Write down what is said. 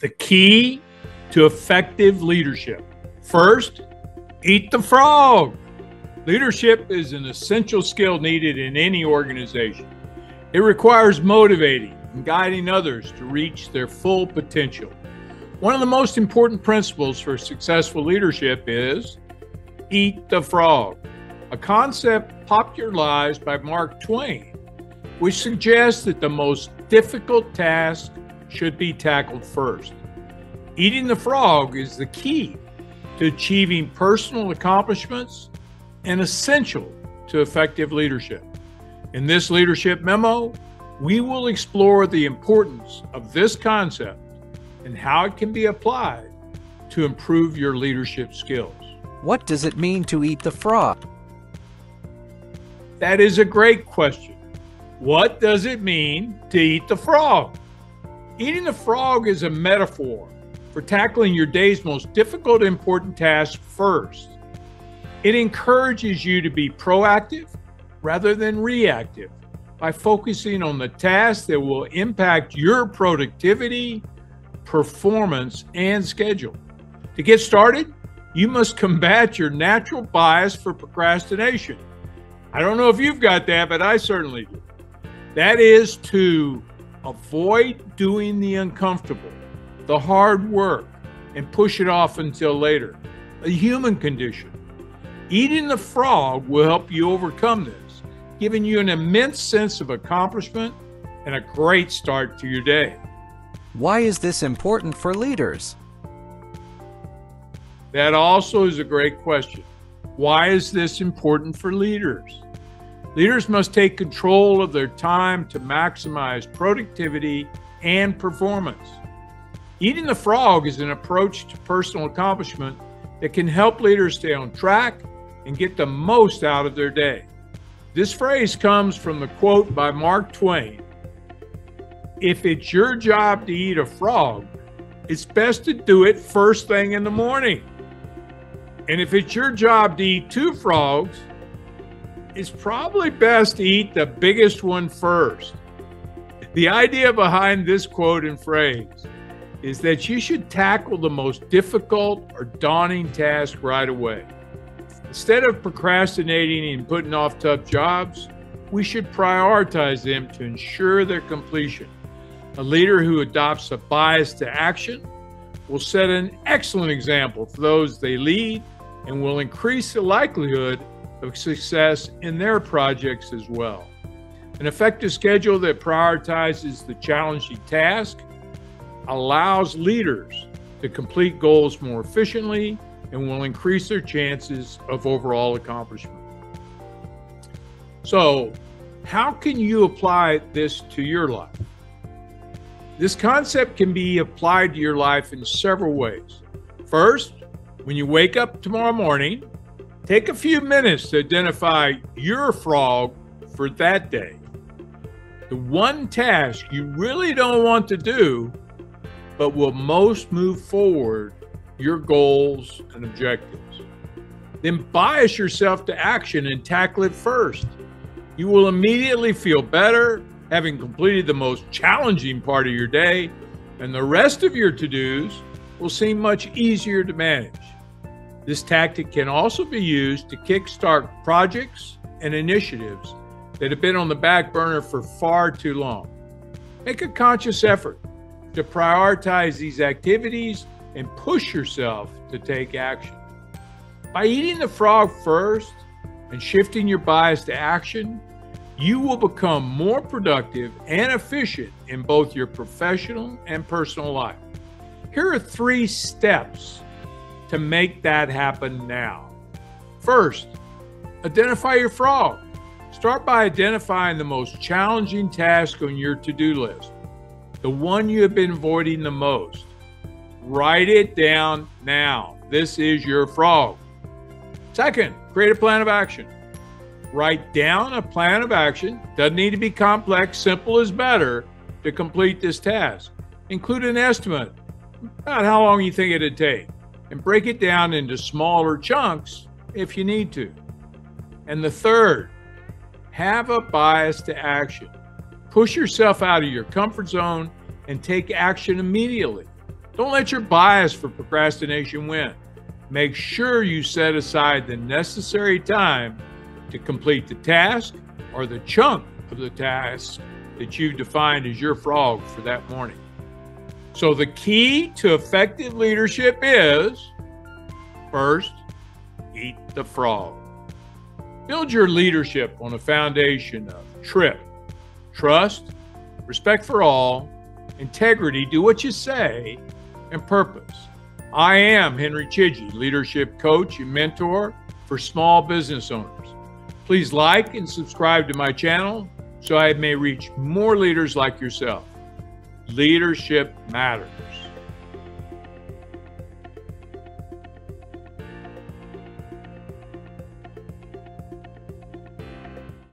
The key to effective leadership. First, eat the frog. Leadership is an essential skill needed in any organization. It requires motivating and guiding others to reach their full potential. One of the most important principles for successful leadership is eat the frog, a concept popularized by Mark Twain, which suggests that the most difficult task should be tackled first. Eating the frog is the key to achieving personal accomplishments and essential to effective leadership. In this leadership memo, we will explore the importance of this concept and how it can be applied to improve your leadership skills. What does it mean to eat the frog? That is a great question. What does it mean to eat the frog? Eating the frog is a metaphor for tackling your day's most difficult, important task first. It encourages you to be proactive rather than reactive by focusing on the tasks that will impact your productivity, performance, and schedule. To get started, you must combat your natural bias for procrastination. I don't know if you've got that, but I certainly do. That is to avoid doing the uncomfortable, the hard work, and push it off until later. A human condition. Eating the frog will help you overcome this, giving you an immense sense of accomplishment and a great start to your day. Why is this important for leaders? That also is a great question. Why is this important for leaders? Leaders must take control of their time to maximize productivity and performance. Eating the frog is an approach to personal accomplishment that can help leaders stay on track and get the most out of their day. This phrase comes from the quote by Mark Twain: "If it's your job to eat a frog, it's best to do it first thing in the morning. And if it's your job to eat two frogs, it's probably best to eat the biggest one first." The idea behind this quote and phrase is that you should tackle the most difficult or daunting task right away. Instead of procrastinating and putting off tough jobs, we should prioritize them to ensure their completion. A leader who adopts a bias to action will set an excellent example for those they lead and will increase the likelihood of success in their projects as well. An effective schedule that prioritizes the challenging task allows leaders to complete goals more efficiently and will increase their chances of overall accomplishment. So, how can you apply this to your life? This concept can be applied to your life in several ways. First, when you wake up tomorrow morning, take a few minutes to identify your frog for that day. The one task you really don't want to do, but will most move forward your goals and objectives. Then bias yourself to action and tackle it first. You will immediately feel better having completed the most challenging part of your day, and the rest of your to-dos will seem much easier to manage. This tactic can also be used to kickstart projects and initiatives that have been on the back burner for far too long. Make a conscious effort to prioritize these activities and push yourself to take action. By eating the frog first and shifting your bias to action, you will become more productive and efficient in both your professional and personal life. Here are 3 steps to make that happen now. First, identify your frog. Start by identifying the most challenging task on your to-do list, the one you have been avoiding the most. Write it down now. This is your frog. Second, create a plan of action. Write down a plan of action. Doesn't need to be complex. Simple is better to complete this task. Include an estimate about how long you think it'd take, and break it down into smaller chunks if you need to. And the third, have a bias to action. Push yourself out of your comfort zone and take action immediately. Don't let your bias for procrastination win. Make sure you set aside the necessary time to complete the task or the chunk of the task that you've defined as your frog for that morning. So the key to effective leadership is, first, eat the frog. Build your leadership on a foundation of trust, respect for all, integrity, do what you say, and purpose. I am Henry Chidgey, leadership coach and mentor for small business owners. Please like and subscribe to my channel so I may reach more leaders like yourself. Leadership matters.